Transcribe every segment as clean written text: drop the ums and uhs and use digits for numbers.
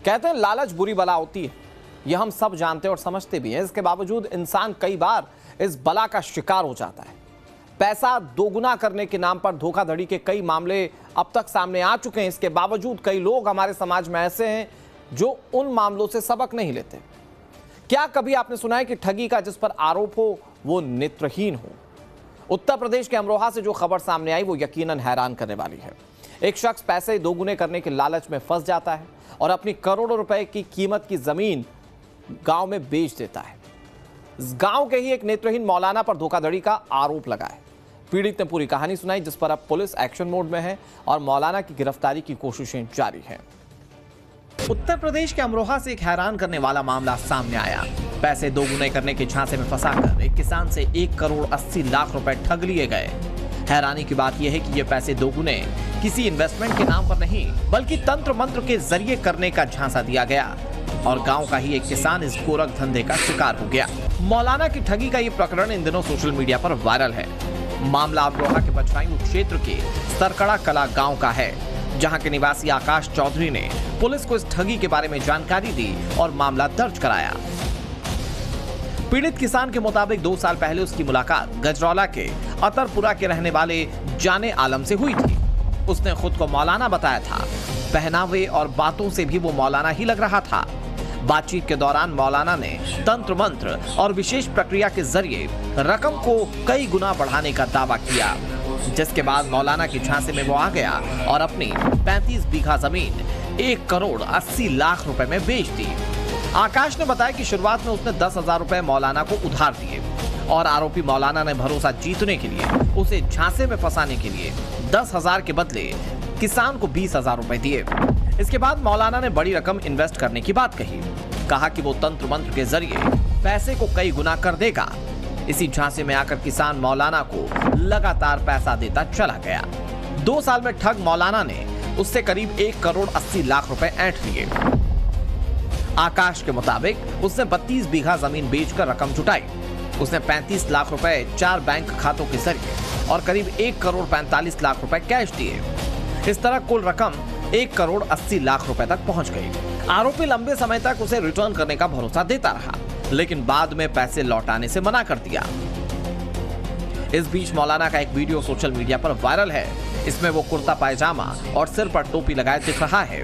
कहते हैं लालच बुरी बला होती है, यह हम सब जानते और समझते भी हैं। इसके बावजूद इंसान कई बार इस बला का शिकार हो जाता है। पैसा दोगुना करने के नाम पर धोखाधड़ी के कई मामले अब तक सामने आ चुके हैं। इसके बावजूद कई लोग हमारे समाज में ऐसे हैं जो उन मामलों से सबक नहीं लेते। क्या कभी आपने सुना है कि ठगी का जिस पर आरोप हो वो नेत्रहीन हो? उत्तर प्रदेश के अमरोहा से जो खबर सामने आई वो यकीनन हैरान करने वाली है। एक शख्स पैसे दोगुने करने के लालच में फंस जाता है और अपनी करोड़ों रुपए की कीमत की जमीन गांव में बेच देता है। इस गांव के ही एक नेत्रहीन मौलाना पर धोखाधड़ी का आरोप लगा है। पीड़ित ने पूरी कहानी सुनाई, जिस पर अब पुलिस एक्शन मोड में है और मौलाना की गिरफ्तारी की कोशिशें जारी हैं। उत्तर प्रदेश के अमरोहा से एक हैरान करने वाला मामला सामने आया। पैसे दोगुने करने के झांसे में फंसाकर एक किसान से 1 करोड़ 80 लाख रुपए ठग लिए गए। हैरानी की बात यह है कि ये पैसे दोगुने किसी इन्वेस्टमेंट के नाम पर नहीं बल्कि तंत्र मंत्र के जरिए करने का झांसा दिया गया और गांव का ही एक किसान इस गोरख धंधे का शिकार हो गया। मौलाना की ठगी का ये प्रकरण इन दिनों सोशल मीडिया पर वायरल है। मामला अमरोहा के बछवाई क्षेत्र के सरकड़ा कला गांव का है, जहां के निवासी आकाश चौधरी ने पुलिस को इस ठगी के बारे में जानकारी दी और मामला दर्ज कराया। पीड़ित किसान के मुताबिक 2 साल पहले उसकी मुलाकात गजरौला के अतरपुरा के रहने वाले जाने आलम से हुई थी। उसने खुद को मौलाना बताया था। पहनावे और बातों से भी वो मौलाना ही लग रहा था। बातचीत के दौरान मौलाना ने तंत्र मंत्र और विशेष प्रक्रिया के जरिए रकम को कई गुना बढ़ाने का दावा किया, जिसके बाद मौलाना के झांसे में वो आ गया और अपनी 35 बीघा जमीन 1 करोड़ 80 लाख रुपए में बेच दी। आकाश ने बताया कि शुरुआत में उसने 10,000 रुपए मौलाना को उधार दिए और आरोपी मौलाना ने भरोसा जीतने के लिए उसे झांसे में फंसाने के लिए 10,000 के बदले किसान को 20,000 रुपए दिए। इसके बाद मौलाना ने बड़ी रकम इन्वेस्ट करने की बात कही। कहा कि वो तंत्र मंत्र के जरिए पैसे को कई गुना कर देगा। इसी झांसे में आकर किसान मौलाना को लगातार पैसा देता चला गया। 2 साल में ठग मौलाना ने उससे करीब 1 करोड़ 80 लाख रुपए ऐंठ लिए। आकाश के मुताबिक उसने 32 बीघा जमीन बेचकर रकम जुटाई। उसने 35 लाख रुपए 4 बैंक खातों के जरिए और करीब 1 करोड़ 45 लाख रुपए कैश दिए। इस तरह कुल रकम 1 करोड़ 80 लाख रुपए तक पहुंच गई। आरोपी लंबे समय तक उसे रिटर्न करने का भरोसा देता रहा, लेकिन बाद में पैसे लौटाने से मना कर दिया। इस बीच मौलाना का एक वीडियो सोशल मीडिया पर वायरल है। इसमें वो कुर्ता पायजामा और सिर पर टोपी लगाए दिख रहा है।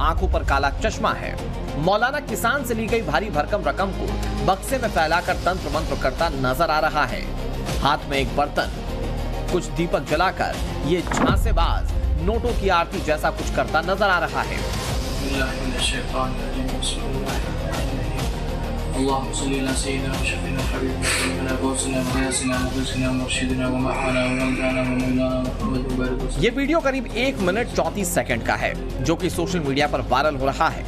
आंखों पर काला चश्मा है। मौलाना किसान से ली गई भारी भरकम रकम को बक्से में फैलाकर तंत्र मंत्र करता नजर आ रहा है। हाथ में एक बर्तन, कुछ दीपक जलाकर ये झांसेबाज नोटों की आरती जैसा कुछ करता नजर आ रहा है। ये वीडियो करीब 1 मिनट 34 सेकंड का है, जो कि सोशल मीडिया पर वायरल हो रहा है।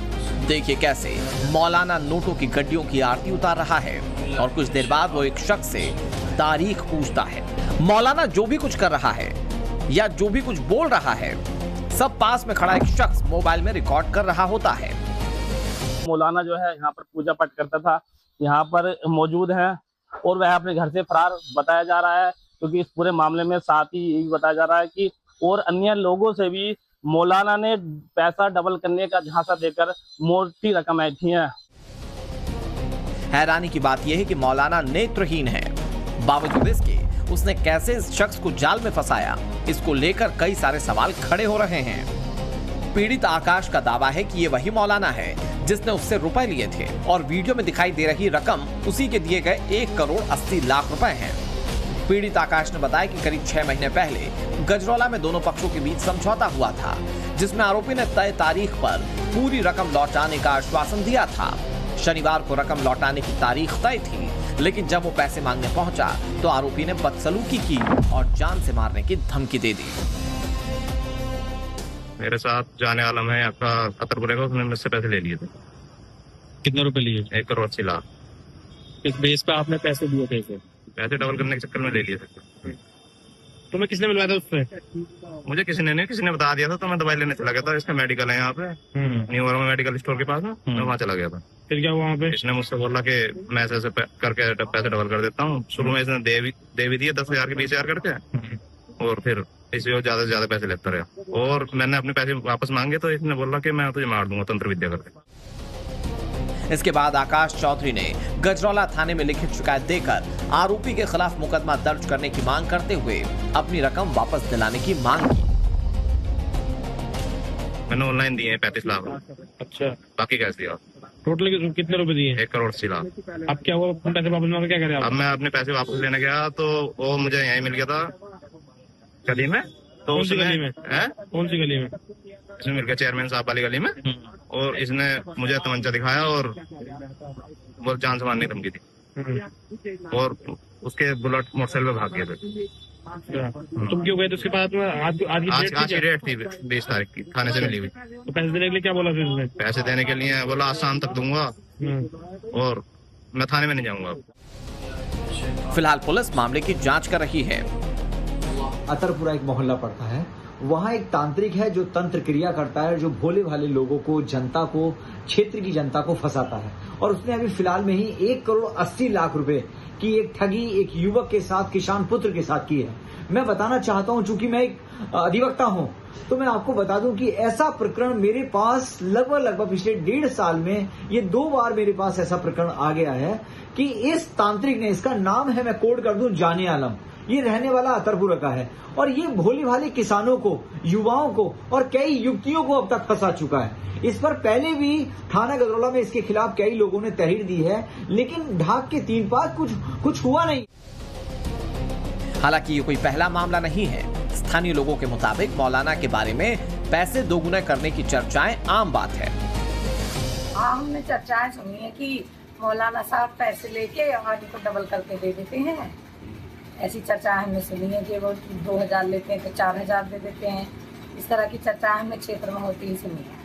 देखिए कैसे मौलाना नोटों की गड्डियों की आरती उतार रहा है और कुछ देर बाद वो एक शख्स से तारीख पूछता है। मौलाना जो भी कुछ कर रहा है या जो भी कुछ बोल रहा है, सब पास में खड़ा एक शख्स मोबाइल में रिकॉर्ड कर रहा होता है। मौलाना जो है यहाँ पर पूजा पाठ करता था, यहाँ पर मौजूद है और वह अपने घर से फरार बताया जा रहा है, क्योंकि इस पूरे मामले में साथ ही यही बताया जा रहा है कि और अन्य लोगों से भी मौलाना ने पैसा डबल करने का झांसा देकर मोटी रकम ऐंठी है। हैरानी की बात यह है कि मौलाना नेत्रहीन है, बावजूद इसके उसने कैसे इस शख्स को जाल में फंसाया, इसको लेकर कई सारे सवाल खड़े हो रहे हैं। पीड़ित आकाश का दावा है कि ये वही मौलाना है जिसने उससे रुपए लिए थे और वीडियो में दिखाई दे रही रकम उसी के दिए गए 1 करोड़ 80 लाख रुपए हैं। पीड़ित आकाश ने बताया कि करीब 6 महीने पहले गजरौला में दोनों पक्षों के बीच समझौता हुआ था, जिसमें आरोपी ने तय तारीख पर पूरी रकम लौटाने का आश्वासन दिया था। शनिवार को रकम लौटाने की तारीख तय थी, लेकिन जब वो पैसे मांगने पहुंचा तो आरोपी ने बदसलूकी की और जान से मारने की धमकी दे दी। मेरे साथ जाने आलम है आपका अतरपुरे का, उसने मुझसे पैसे ले लिए थे। कितने रुपए लिए? 1 करोड़ 80 लाख। किस बेस पे आपने पैसे दिए थे इसे? पैसे डबल करने के चक्कर में ले लिए थे। तुम्हें किसने मिलवाया था उससे? मुझे किसी ने बता दिया था, तो मैं दवाई लेने चला गया था। इसका मेडिकल है यहाँ पे न्यू वर्मा मेडिकल स्टोर के पास, मैं वहाँ चला गया था। फिर क्या हुआ वहाँ पे? इसने मुझसे बोला कि मैं ऐसे करके पैसे डबल कर देता हूँ। शुरू में इसने दे भी दिए 10,000 के 20,000 करके, और फिर इसलिए वो ज्यादा से ज्यादा पैसे लेता रहा और मैंने अपने पैसे वापस मांगे तो इसने बोला कि मैं तुझे मार दूंगा तंत्र विद्या करके। इसके बाद आकाश चौधरी ने गजरौला थाने में लिखित शिकायत देकर आरोपी के खिलाफ मुकदमा दर्ज करने की मांग करते हुए अपनी रकम वापस दिलाने की मांग की। मैंने ऑनलाइन दिए 35 लाख, अच्छा, बाकी कैश दिया। टोटल कितने रुपए दिए? 1,80,00,000। अब क्या हुआ? अपने पैसे वापस मांगे, क्या करें आप? अब मैं अपने पैसे वापस लेने गया तो वो मुझे यहीं मिल गया था गली में। तो कौन सी गली में? कौन सी गली में? इसमें मिल गया चेयरमैन साहब वाली गली में। और इसने मुझे तमंचा दिखाया और वो जान से मारने की धमकी दी और उसके बुलेट मोटरसाइकिल पे भाग गए थे। तुम क्यों गए थे उसके पास में? आज की डेट थी 20 तारीख की, थाने से मिली हुई। तो पैसे देने के लिए क्या बोला फिर उसने? पैसे देने के लिए बोला आज शाम तक दूंगा और मैं थाने में नहीं जाऊंगा। फिलहाल पुलिस मामले की जांच कर रही है। अतरपुरा एक मोहल्ला पड़ता है, वहाँ एक तांत्रिक है जो तंत्र क्रिया करता है, जो भोले भाले लोगों को, जनता को, क्षेत्र की जनता को फंसाता है। और उसने अभी फिलहाल में ही 1,80,00,000 रुपए की एक ठगी एक युवक के साथ, किसान पुत्र के साथ की है। मैं बताना चाहता हूं, चूंकि मैं एक अधिवक्ता हूं, तो मैं आपको बता दूं कि ऐसा प्रकरण मेरे पास लगभग पिछले 1.5 साल में ये 2 बार मेरे पास ऐसा प्रकरण आ गया है कि इस तांत्रिक ने, इसका नाम है, मैं कोड कर दूं, जाने आलम, ये रहने वाला अतरपुरा का है और ये भोले भाले किसानों को, युवाओं को और कई युवतियों को अब तक फंसा चुका है। इस पर पहले भी थाना गजरौला में इसके खिलाफ कई लोगों ने तहरीर दी है, लेकिन ढाक के 3 पास कुछ हुआ नहीं। हालांकि ये कोई पहला मामला नहीं है। स्थानीय लोगों के मुताबिक मौलाना के बारे में पैसे दोगुने करने की चर्चाएं आम बात है। हाँ, हमने चर्चाएं सुनी है कि मौलाना साहब पैसे लेके और इनको डबल करके दे देते हैं। ऐसी चर्चा हमने सुनी है कि वो 2,000 लेते हैं तो 4,000 दे देते हैं। इस तरह की चर्चा हमने क्षेत्र में होती ही सुनी है।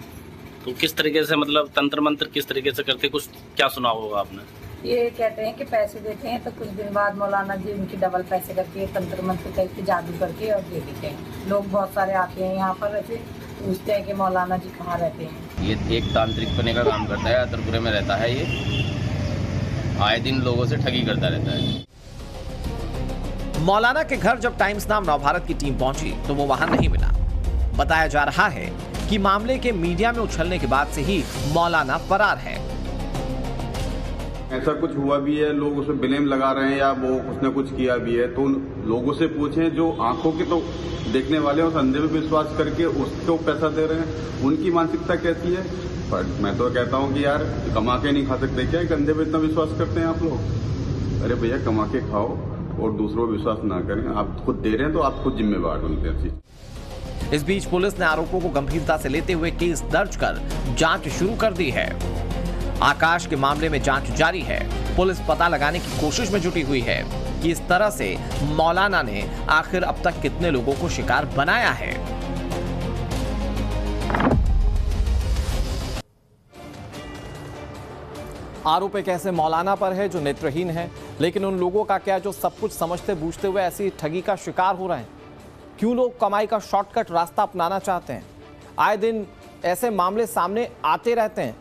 तो किस तरीके से, मतलब तंत्र मंत्र किस तरीके से करते, कुछ क्या सुना होगा आपने? ये कहते हैं कि पैसे देते हैं तो कुछ दिन बाद मौलाना जी उनकी डबल पैसे करके तंत्र मंत्र करके जादू करके और दे देते हैं। लोग बहुत सारे आते हैं यहाँ पर, ऐसे पूछते हैं कि मौलाना जी कहाँ रहते हैं। ये एक तांत्रिक बने का काम करता है, अतरपुरे में रहता है। ये आए दिन लोगों से ठगी करता रहता है। मौलाना के घर जब टाइम्स नाम नवभारत की टीम पहुंची तो वो वहां नहीं मिला। बताया जा रहा है कि मामले के मीडिया में उछलने के बाद से ही मौलाना फरार है। ऐसा कुछ हुआ भी है, लोग उसमें ब्लेम लगा रहे हैं या वो उसने कुछ किया भी है, तो लोगों से पूछें जो आंखों के तो देखने वाले हैं, उस अंधे पे विश्वास करके उसको पैसा दे रहे हैं, उनकी मानसिकता कैसी है। पर मैं तो कहता हूँ कि यार कमा के नहीं खा सकते क्या, एक अंधे पे इतना विश्वास करते हैं आप लोग? अरे भैया कमा के खाओ और दूसरों पर विश्वास ना करें। आप खुद दे रहे हैं तो आप खुद जिम्मेवार बनते हैं। इस बीच पुलिस ने आरोपों को गंभीरता से लेते हुए केस दर्ज कर जांच शुरू कर दी है। आकाश के मामले में जांच जारी है। पुलिस पता लगाने की कोशिश में जुटी हुई है कि इस तरह से मौलाना ने आखिर अब तक कितने लोगों को शिकार बनाया है। आरोप एक ऐसे मौलाना पर है जो नेत्रहीन है, लेकिन उन लोगों का क्या जो सब कुछ समझते बूझते हुए ऐसी ठगी का शिकार हो रहे हैं? क्यों लोग कमाई का शॉर्टकट रास्ता अपनाना चाहते हैं? आए दिन ऐसे मामले सामने आते रहते हैं।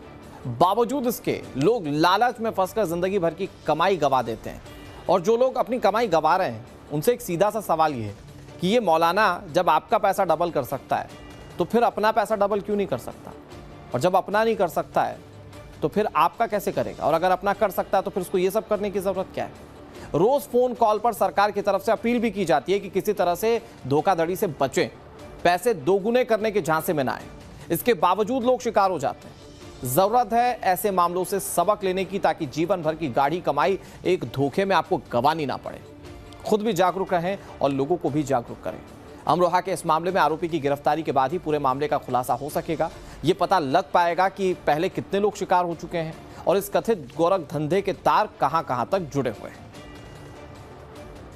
बावजूद इसके लोग लालच में फंसकर जिंदगी भर की कमाई गवा देते हैं। और जो लोग अपनी कमाई गवा रहे हैं उनसे एक सीधा सा सवाल ये है कि ये मौलाना जब आपका पैसा डबल कर सकता है तो फिर अपना पैसा डबल क्यों नहीं कर सकता? और जब अपना नहीं कर सकता है तो फिर आपका कैसे करेगा? और अगर अपना कर सकता है तो फिर उसको ये सब करने की जरूरत क्या है? रोज फोन कॉल पर सरकार की तरफ से अपील भी की जाती है कि किसी तरह से धोखाधड़ी से बचें, पैसे दोगुने करने के झांसे में ना आए। इसके बावजूद लोग शिकार हो जाते हैं। जरूरत है ऐसे मामलों से सबक लेने की, ताकि जीवन भर की गाढ़ी कमाई एक धोखे में आपको गंवानी ना पड़े। खुद भी जागरूक रहें और लोगों को भी जागरूक करें। अमरोहा के इस मामले में आरोपी की गिरफ्तारी के बाद ही पूरे मामले का खुलासा हो सकेगा। ये पता लग पाएगा कि पहले कितने लोग शिकार हो चुके हैं और इस कथित गोरख धंधे के तार कहां-कहां तक जुड़े हुए हैं।